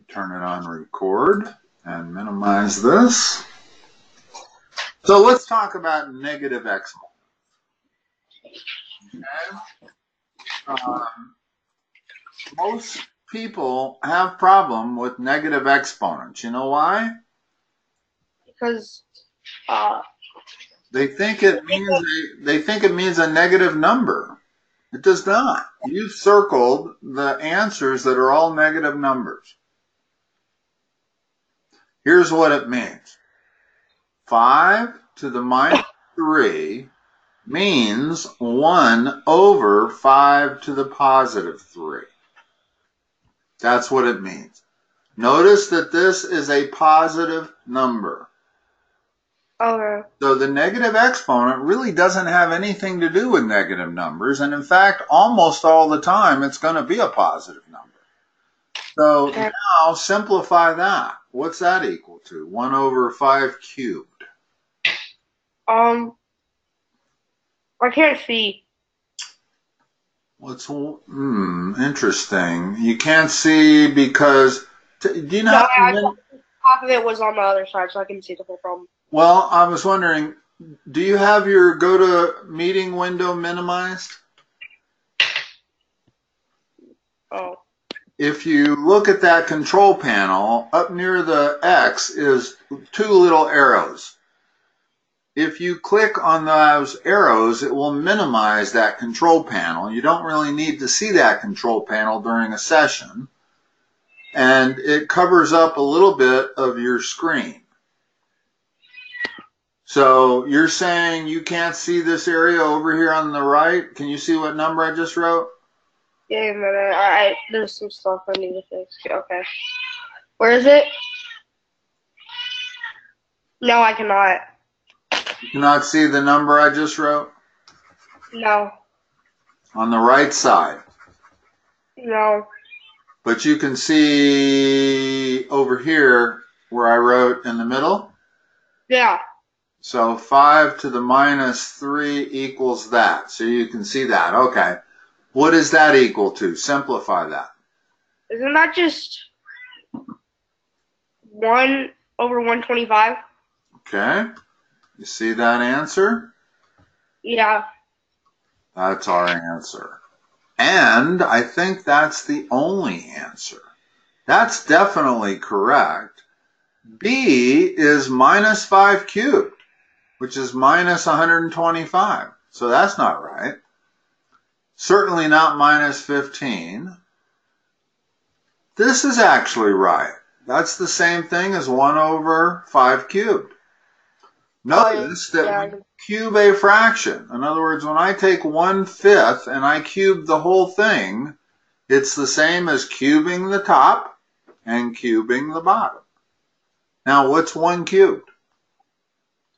Turn it on record and minimize this. So let's talk about negative exponents. Okay. Most people have problem with negative exponents. You know why? Because they think it means a negative number. It does not. You've circled the answers that are all negative numbers. Here's what it means. 5 to the minus 3 means 1 over 5 to the positive 3. That's what it means. Notice that this is a positive number. okay. So the negative exponent really doesn't have anything to do with negative numbers, and in fact, almost all the time, it's going to be a positive number. So now simplify that. What's that equal to? 1 over 5 cubed. I can't see. What's interesting? You can't see because do you know? Half of it was on the other side, so I can see the whole problem. Well, I was wondering, do you have your go to meeting window minimized? Oh. If you look at that control panel, up near the X is 2 little arrows. If you click on those arrows, it will minimize that control panel. You don't really need to see that control panel during a session. And it covers up a little bit of your screen. So you're saying you can't see this area over here on the right? Can you see what number I just wrote? Yeah, a minute. There's some stuff I need to fix. Okay. Where is it? No, I cannot. You cannot see the number I just wrote? No. On the right side? No. But you can see over here where I wrote in the middle? Yeah. So 5 to the minus 3 equals that. So you can see that. Okay. What is that equal to? Simplify that. Isn't that just 1 over 125? Okay. You see that answer? Yeah. That's our answer. And I think that's the only answer. That's definitely correct. B is minus 5 cubed, which is minus 125. So that's not right. Certainly not minus 15. This is actually right. That's the same thing as 1 over 5 cubed. Notice that we cube a fraction. In other words, when I take 1/5 and I cube the whole thing, it's the same as cubing the top and cubing the bottom. Now, what's 1 cubed?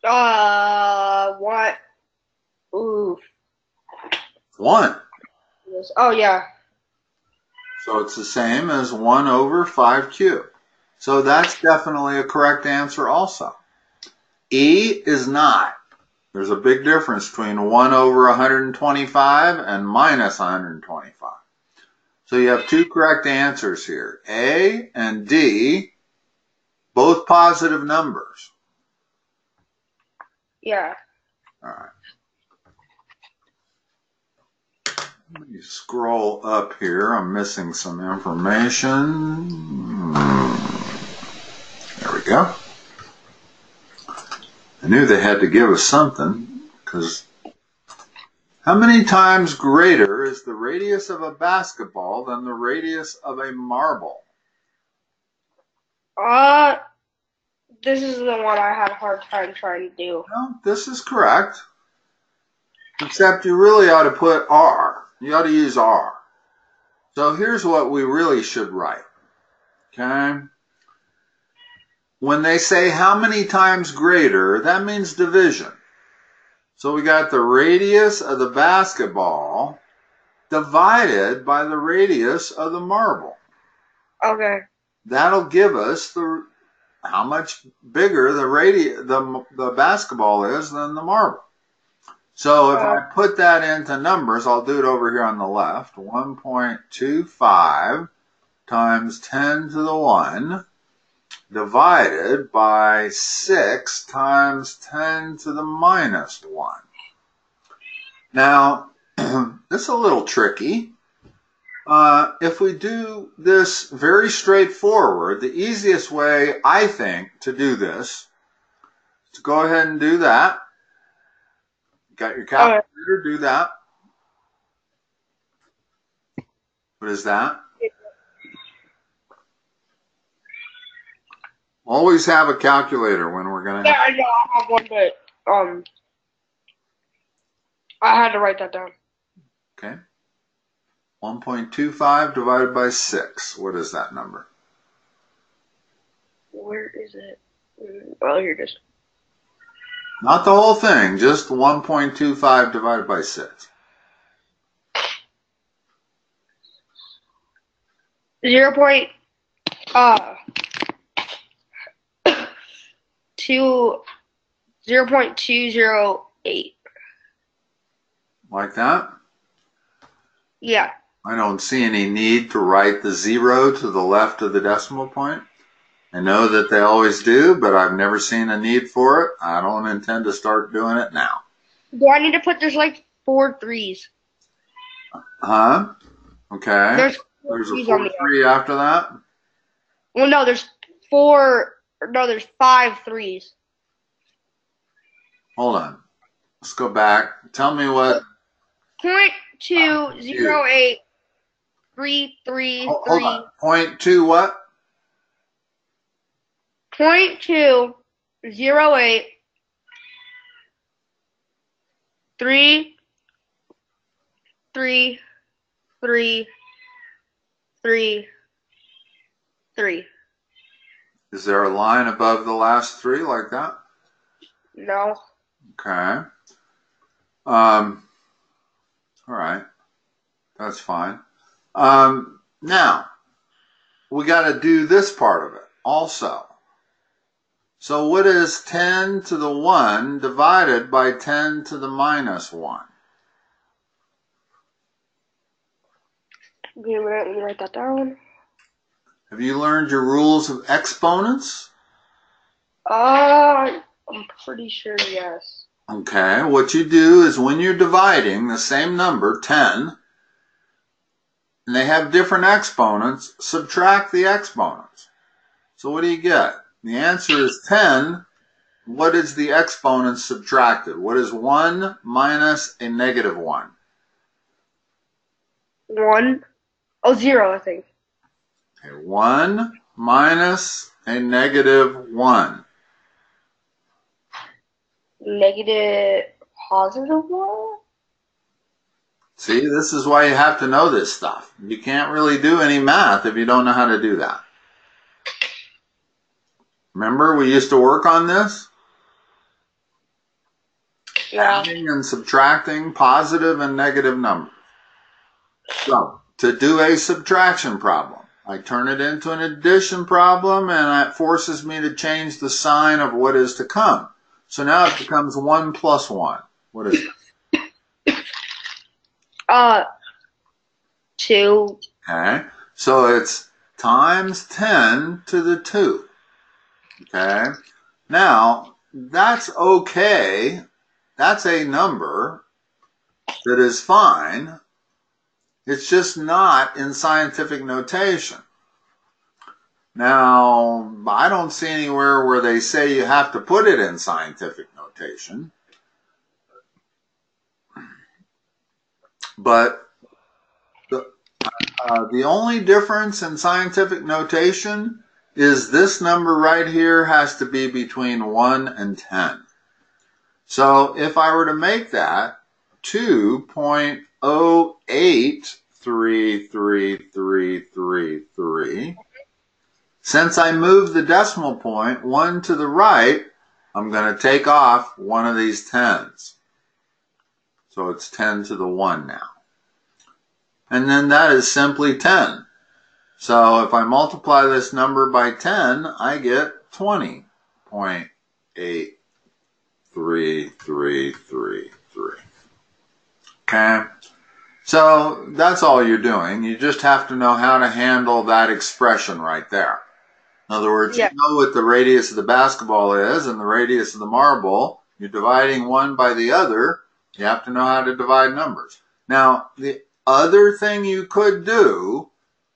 What? Ooh. 1. Oh, yeah. So it's the same as 1 over 5 cubed. So that's definitely a correct answer also. E is not. There's a big difference between 1 over 125 and minus 125. So you have 2 correct answers here. A and D, both positive numbers. Yeah. All right. Let me scroll up here. I'm missing some information. There we go. I knew they had to give us something, because how many times greater is the radius of a basketball than the radius of a marble? This is the one I had a hard time trying to do. No, this is correct. Except you really ought to put R. You ought to use R. So here's what we really should write. Okay? When they say how many times greater, that means division. So we got the radius of the basketball divided by the radius of the marble. Okay. That'll give us how much bigger the basketball is than the marble. So if I put that into numbers, I'll do it over here on the left. 1.25 times 10 to the 1 divided by 6 times 10 to the minus 1. Now, this is a little tricky. If we do this very straightforward, the easiest way, I think, to do this is to go ahead and do that. Got your calculator, do that. What is that? Always have a calculator when we're going to... Yeah, I know, I have one, but, I had to write that down. Okay. 1.25 divided by 6. What is that number? Where is it? Oh, here it is. Not the whole thing, just 1.25 divided by 6. 0.208. Like that? Yeah. I don't see any need to write the 0 to the left of the decimal point. I know that they always do, but I've never seen a need for it. I don't intend to start doing it now. Do I need to put, there's like 4 3s. Huh? Okay. There's a 4 3 after that? Well, no, there's 5 3s. Hold on. Let's go back. Tell me what... 0.2083333. Hold on. 0.2 what? 0.208 3 3 3 3 3. Is there a line above the last 3 like that? No. Okay. All right. That's fine. Now, we got to do this part of it also. So what is 10 to the 1 divided by 10 to the minus 1? Give me a minute, let me write that down. Have you learned your rules of exponents? I'm pretty sure yes. Okay, what you do is when you're dividing the same number, 10, and they have different exponents, subtract the exponents. So what do you get? The answer is 10. What is the exponent subtracted? What is 1 minus a negative 1? 1. Oh, 0, I think. Okay, 1 minus a negative 1. Negative positive 1? See, this is why you have to know this stuff. You can't really do any math if you don't know how to do that. Remember, we used to work on this? Yeah. Adding and subtracting positive and negative numbers. So, to do a subtraction problem, I turn it into an addition problem, and that forces me to change the sign of what is to come. So now it becomes 1 plus 1. What is it? 2. Okay, so it's times 10 to the 2. Okay, now that's okay. That's a number that is fine. It's just not in scientific notation. Now, I don't see anywhere where they say you have to put it in scientific notation. But the only difference in scientific notation is this number right here has to be between 1 and 10. So if I were to make that 2.083333, since I moved the decimal point 1 to the right, I'm going to take off one of these 10s. So it's 10 to the 1 now. And then that is simply 10. So if I multiply this number by 10, I get 20.83333. Okay? So that's all you're doing. You just have to know how to handle that expression right there. In other words, Yeah. you know what the radius of the basketball is and the radius of the marble. You're dividing one by the other. You have to know how to divide numbers. Now, the other thing you could do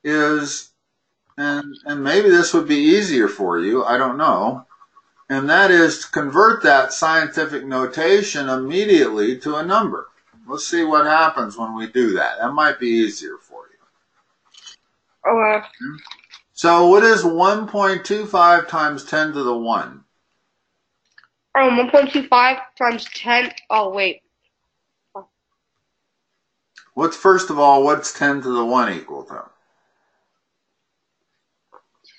is, and maybe this would be easier for you, I don't know, and that is to convert that scientific notation immediately to a number. Let's see what happens when we do that. That might be easier for you. Okay. So what is 1.25 times 10 to the 1? 1.25 times 10. Oh, wait. First of all, what's 10 to the 1 equal to?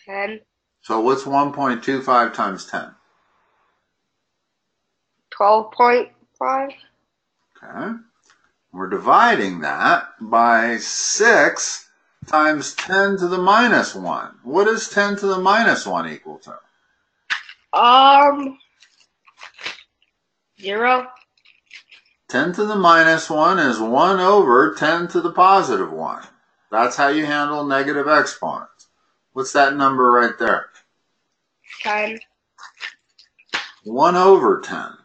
10. So what's 1.25 times 10? 12.5. Okay. We're dividing that by 6 times 10 to the minus 1. What is 10 to the minus 1 equal to? 0. 10 to the minus 1 is 1 over 10 to the positive 1. That's how you handle negative exponents. What's that number right there? 10. 1 over 10.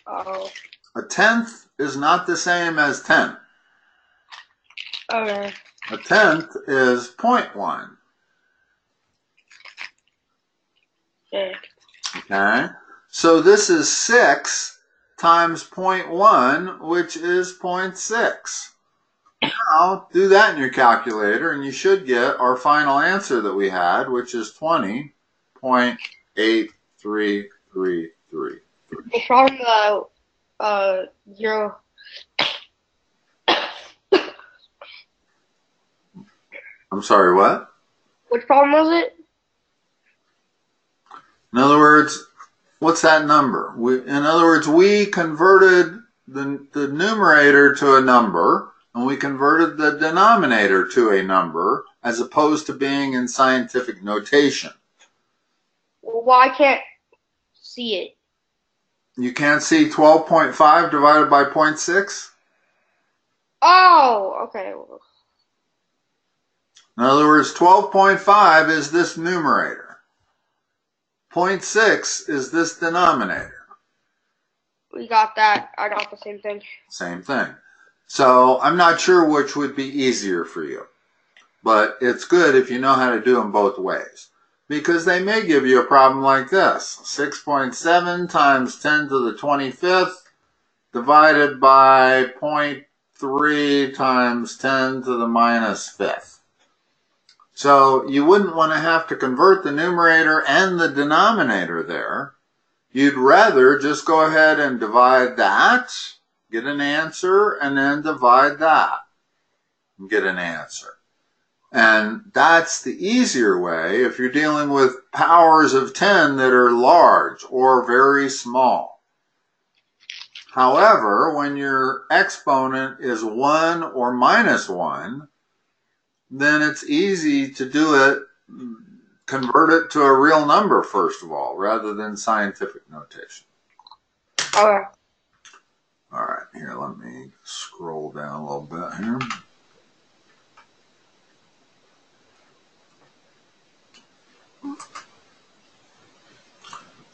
Oh. A tenth is not the same as 10. Okay. A tenth is 0.1. Yeah. Okay? So this is 6 times 0.1, which is 0.6. Now, do that in your calculator, and you should get our final answer that we had, which is 20.8333. From the 0. I'm sorry, what? Which problem was it? In other words, what's that number? In other words, we converted the numerator to a number, and we converted the denominator to a number, as opposed to being in scientific notation. Well, I can't see it. You can't see 12.5 divided by 0.6? Oh, okay. In other words, 12.5 is this numerator. 0.6 is this denominator. We got that. I got the same thing. Same thing. So I'm not sure which would be easier for you. But it's good if you know how to do them both ways. Because they may give you a problem like this. 6.7 times 10 to the 25th divided by 0.3 times 10 to the minus 5th. So you wouldn't want to have to convert the numerator and the denominator there. You'd rather just go ahead and divide that, get an answer, and then divide that and get an answer. And that's the easier way if you're dealing with powers of 10 that are large or very small. However, when your exponent is 1 or minus 1, then it's easy to do it, convert it to a real number first of all, rather than scientific notation. Okay. All right, here, let me scroll down a little bit here.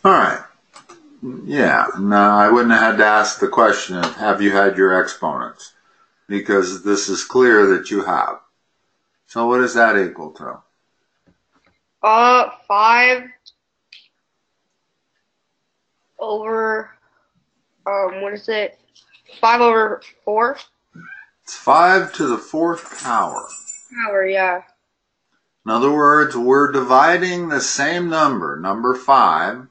All right. Yeah, no, I wouldn't have had to ask the question of have you had your exponents, because this is clear that you have. So what is that equal to? 5 over, what is it? 5 over 4? It's 5 to the 4th power. Power, yeah. In other words, we're dividing the same number, number 5,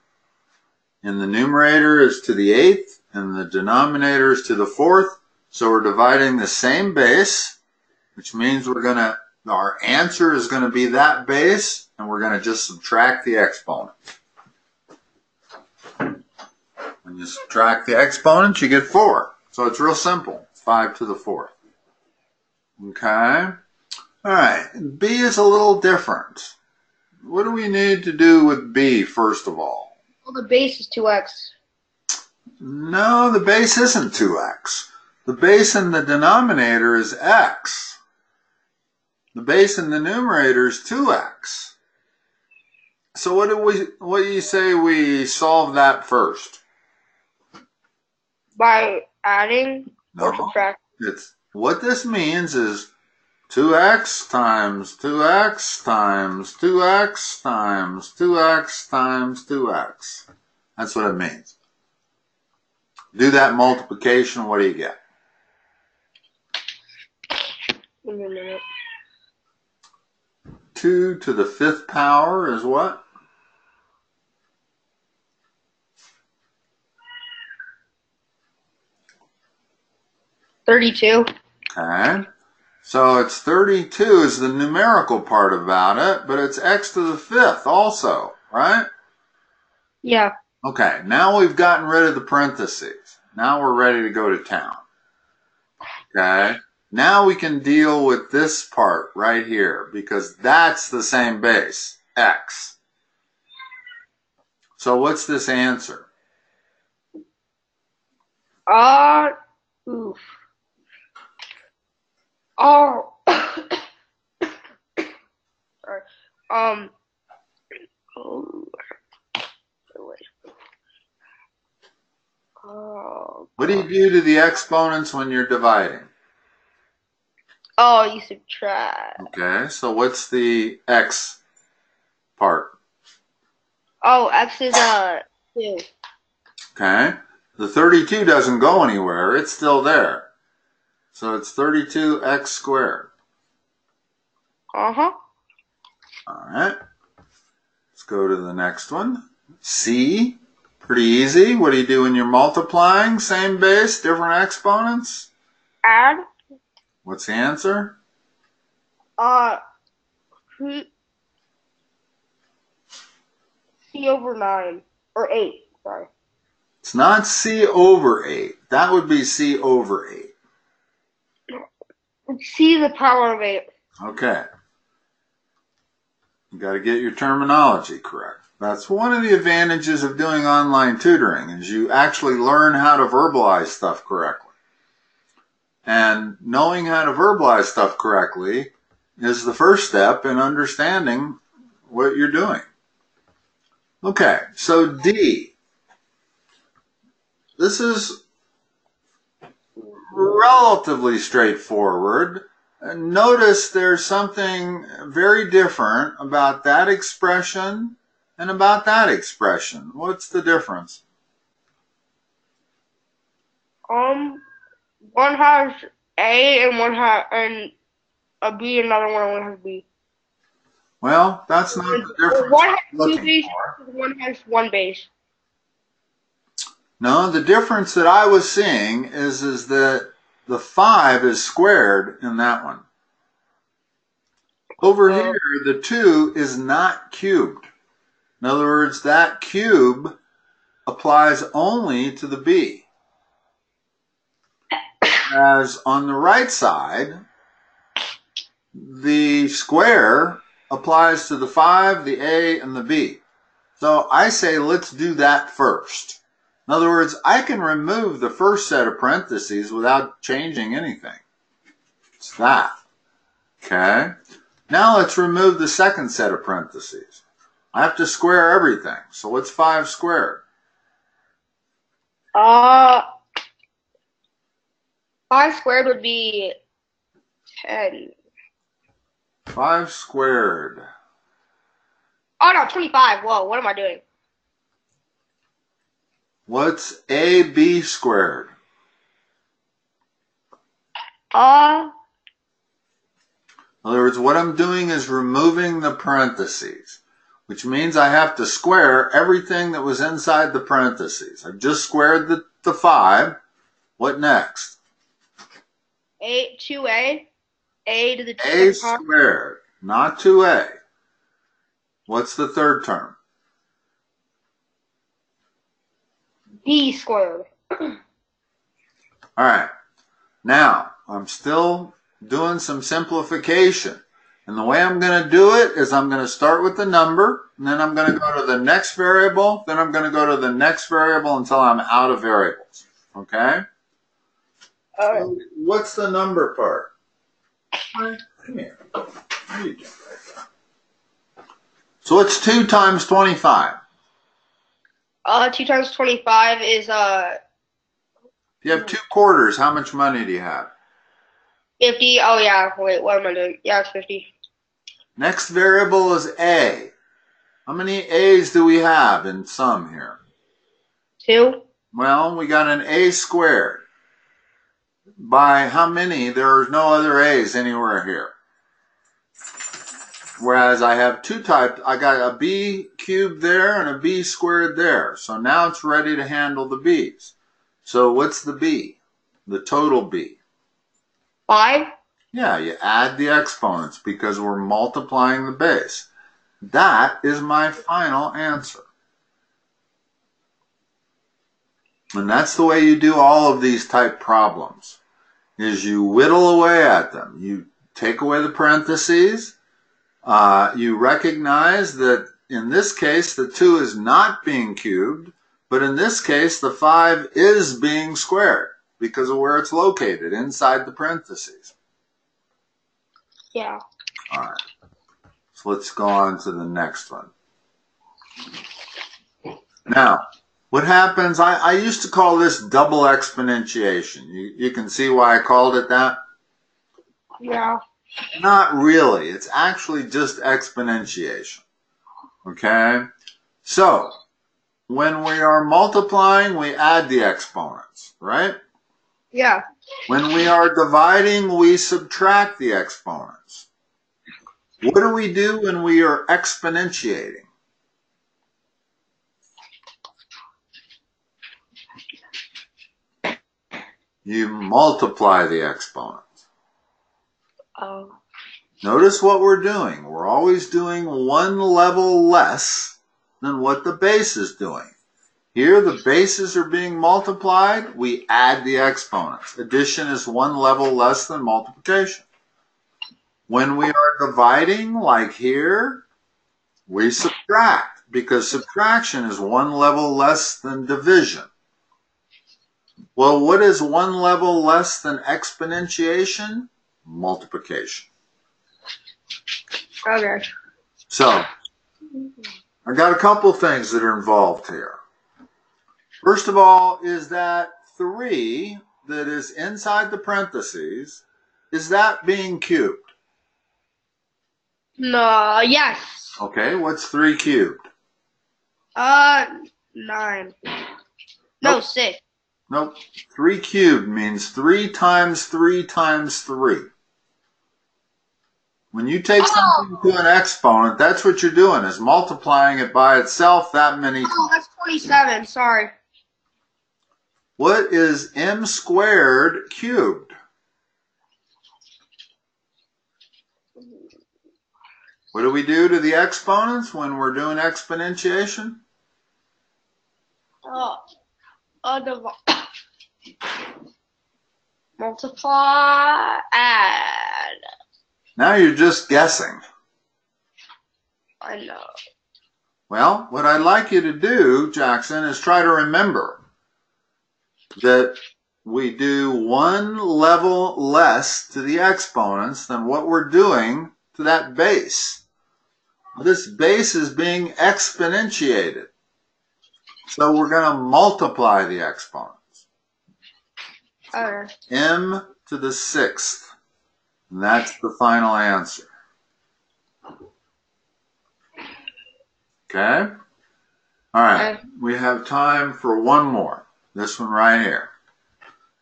and the numerator is to the 8th, and the denominator is to the 4th. So we're dividing the same base, which means our answer is going to be that base, and we're going to just subtract the exponent. When you subtract the exponent, you get 4. So it's real simple, 5 to the 4th. Okay? All right, B is a little different. What do we need to do with B, first of all? Well, the base is 2x. No, the base isn't 2x. The base in the denominator is x. The base in the numerator is 2x. So what do you say we solve that first? By adding or subtracting? What this means is 2x times 2x times 2x times 2x times 2x. That's what it means. Do that multiplication, what do you get? Give me a minute. 2 to the 5th power is what? $32. Okay. So it's 32 is the numerical part about it, but it's x to the 5th also, right? Yeah. Okay, now we've gotten rid of the parentheses. Now we're ready to go to town. Okay? Now we can deal with this part right here because that's the same base, x. So what's this answer? Oof. Oh. Sorry. What do you do to the exponents when you're dividing? Oh, you subtract. Okay, so what's the x part? Oh, x is 2. Okay, the 32 doesn't go anywhere. It's still there. So it's 32x squared. Uh-huh. All right. Let's go to the next one. C. Pretty easy. What do you do when you're multiplying? Same base, different exponents? Add. What's the answer? C over 9. Or 8, sorry. It's not C over 8. That would be C over 8. C the power of 8. Okay. You got to get your terminology correct. That's one of the advantages of doing online tutoring is you actually learn how to verbalize stuff correctly. And knowing how to verbalize stuff correctly is the first step in understanding what you're doing. Okay, so D. This is relatively straightforward. Notice there's something very different about that expression and about that expression. What's the difference? One has A and one has a B, another one only has B. Well, that's not the difference. One has 2 bases, one has 1 base. No, the difference that I was seeing is that the 5 is squared in that one. Over here, the 2 is not cubed. In other words, that cube applies only to the B. As on the right side, the square applies to the 5, the A, and the B. So I say let's do that first. In other words, I can remove the first set of parentheses without changing anything. It's that. Okay? Now let's remove the second set of parentheses. I have to square everything. So what's 5 squared? 5 squared would be 10. 5 squared. Oh no, 25. Whoa, what am I doing? What's AB squared? In other words, what I'm doing is removing the parentheses, which means I have to square everything that was inside the parentheses. I've just squared the 5. What next? 2A. A to the 2 A squared, not 2A. What's the third term? B squared. All right. Now, I'm still doing some simplification. And the way I'm going to do it is I'm going to start with the number, and then I'm going to go to the next variable, then I'm going to go to the next variable until I'm out of variables. Okay? So what's the number part? Come here. There you go. So what's 2 times 25? 2 times 25 is If you have 2 quarters, how much money do you have? 50. Oh yeah. Wait, what am I doing? Yeah, it's 50. Next variable is a. How many a's do we have in sum here? 2. Well, we got an a squared. By how many? There's no other a's anywhere here. Whereas I have 2 types. I got a b cubed there and a b squared there. So now it's ready to handle the b's. So what's the b? The total b. 5. Yeah, you add the exponents because we're multiplying the base. That is my final answer. And that's the way you do all of these type problems, is you whittle away at them. You take away the parentheses. You recognize that in this case, the 2 is not being cubed, but in this case, the 5 is being squared because of where it's located, inside the parentheses. Yeah. All right. So let's go on to the next one. Now, what happens, I used to call this double exponentiation. You can see why I called it that? Yeah. Not really. It's actually just exponentiation. Okay? So, when we are multiplying, we add the exponents, right? Yeah. When we are dividing, we subtract the exponents. What do we do when we are exponentiating? You multiply the exponents. Oh. Notice what we're doing. We're always doing one level less than what the base is doing. Here the bases are being multiplied. We add the exponents. Addition is one level less than multiplication. When we are dividing, like here, we subtract, because subtraction is one level less than division. Well, what is one level less than exponentiation? Multiplication. Okay. So, I got a couple things that are involved here. First of all, is that 3 that is inside the parentheses, is that being cubed? No. Yes. Okay, what's 3 cubed? 9. No, Nope. 6. Nope. 3 cubed means 3 times 3 times 3. When you take something to an exponent, that's what you're doing, is multiplying it by itself that many times. Oh, that's 27. Sorry. What is m squared cubed? What do we do to the exponents when we're doing exponentiation? Multiply, add. Now you're just guessing. I know. Well, what I'd like you to do, Jackson, is try to remember that we do one level less to the exponents than what we're doing to that base. This base is being exponentiated. So we're going to multiply the exponents. Okay. M to the 6th. And that's the final answer. Okay? All right. We have time for one more. This one right here.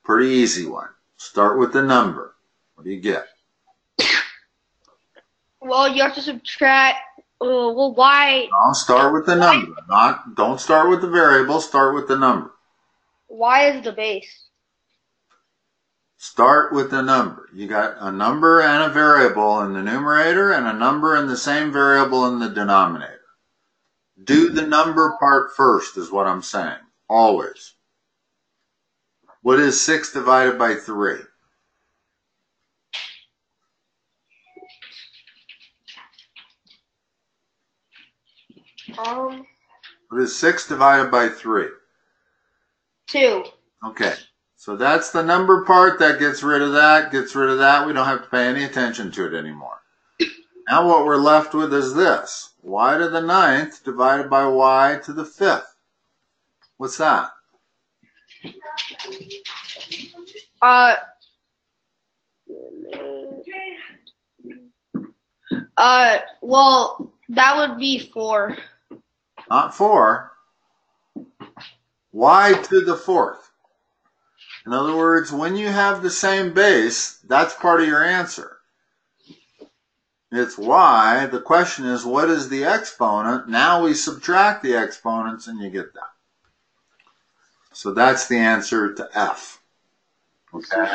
Pretty easy one. Start with the number. What do you get? Well, you have to subtract. Well, why? No, start with the number. Don't start with the variable. Start with the number. Why is the base? Start with the number. You got a number and a variable in the numerator and a number and the same variable in the denominator. Do the number part first is what I'm saying. Always. What is 6 divided by 3? What is 6 divided by 3? 2. Okay. So that's the number part. That gets rid of that, gets rid of that. We don't have to pay any attention to it anymore. Now what we're left with is this. Y to the 9th divided by y to the 5th. What's that? Well, that would be 4. Not 4. Y to the 4th. In other words, when you have the same base, that's part of your answer. It's y. The question is, what is the exponent? Now we subtract the exponents and you get that. So that's the answer to F. Okay?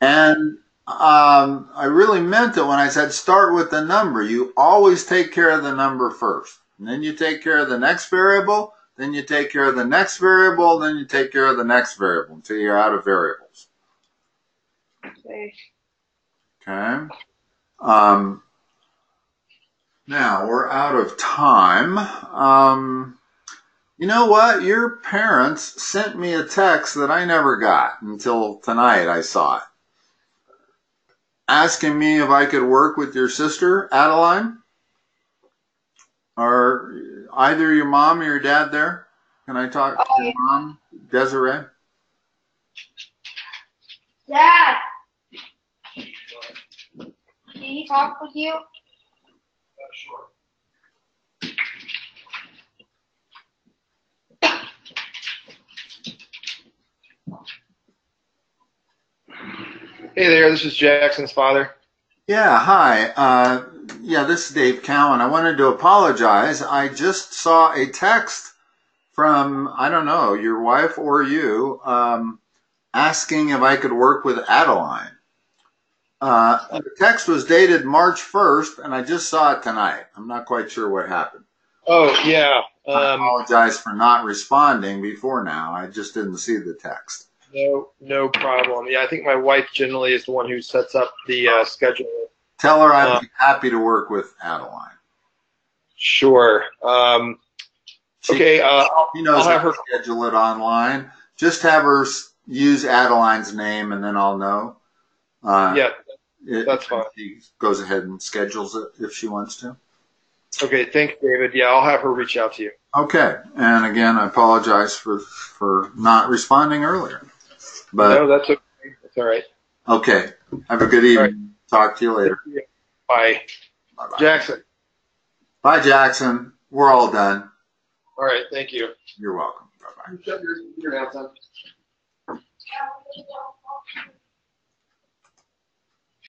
And I really meant it when I said start with the number. You always take care of the number first. And then you take care of the next variable. Then you take care of the next variable. Then you take care of the next variable until you're out of variables. Okay. Okay? Now, we're out of time. You know what? Your parents sent me a text that I never got until tonight I saw it. Asking me if I could work with your sister, Adeline? Are either your mom or your dad there? Can I talk to your mom, Desiree? Dad! Can he talk with you? Sure. Hey there, this is Jackson's father. Yeah, hi. Yeah, this is Dave Cowan. I wanted to apologize. I just saw a text from, I don't know, your wife or you, asking if I could work with Adeline. The text was dated March 1st, and I just saw it tonight. I'm not quite sure what happened. Oh, yeah. I apologize for not responding before now. I just didn't see the text. No problem. Yeah, I think my wife generally is the one who sets up the schedule. Tell her I'd be happy to work with Adeline. Sure. Okay. She knows I'll have how her to schedule it online. Just have her use Adeline's name, and then I'll know. Yeah, that's fine. She goes ahead and schedules it if she wants to. Okay, thanks, David. Yeah, I'll have her reach out to you. Okay, and again, I apologize for not responding earlier. But no, that's okay. That's all right. Okay, have a good evening. Right. Talk to you later. Bye. Bye-bye. Jackson. Bye, Jackson. We're all done. All right, thank you. You're welcome. Bye-bye. Shut your computer down, son.